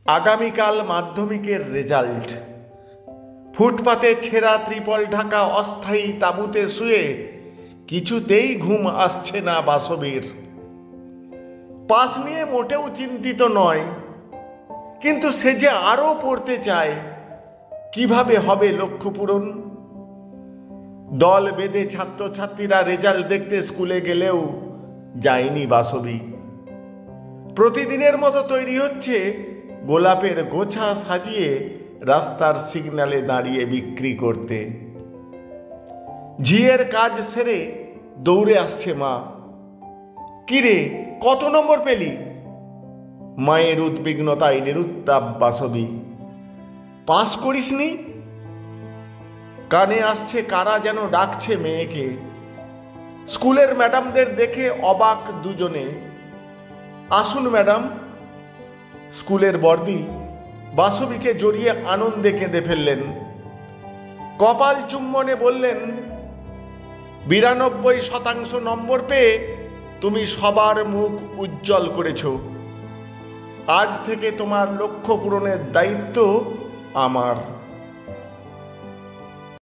আগামীকাল মাধ্যমিকের রেজাল্ট। ফুটপাতে ছেঁড়া ত্রিপল ঢাকা অস্থায়ী তাঁবুতে শুয়ে কিছুতেই ঘুম আসছে না বাসবীর। পাস নিয়ে মোটেও চিন্তিত নয়, কিন্তু সে যে আরও পড়তে চায়। কিভাবে হবে লক্ষ্য পূরণ? দল বেঁধে ছাত্রছাত্রীরা রেজাল্ট দেখতে স্কুলে গেলেও যায়নি বাসবী। প্রতিদিনের মতো তৈরি হচ্ছে গোলাপের গোছা সাজিয়ে রাস্তার সিগন্যালে দাঁড়িয়ে বিক্রি করতে। ঝিয়ের কাজ সেরে দৌড়ে আসছে মা। কিরে, কত নম্বর পেলি? মায়ের উদ্বিগ্নতায় নিরুত্তাপ বাসবী। পাস করিসনি? কানে আসছে কারা যেন ডাকছে মেয়েকে। স্কুলের ম্যাডামদের দেখে অবাক দুজনে। আসুন ম্যাডাম। স্কুলের বর্দি বাসবীকে জড়িয়ে আনন্দে কেঁদে ফেললেন। কপাল চুম্বনে বললেন, 92% নম্বর পেয়ে তুমি সবার মুখ উজ্জ্বল করেছ। আজ থেকে তোমার লক্ষ্য পূরণের দায়িত্ব আমার।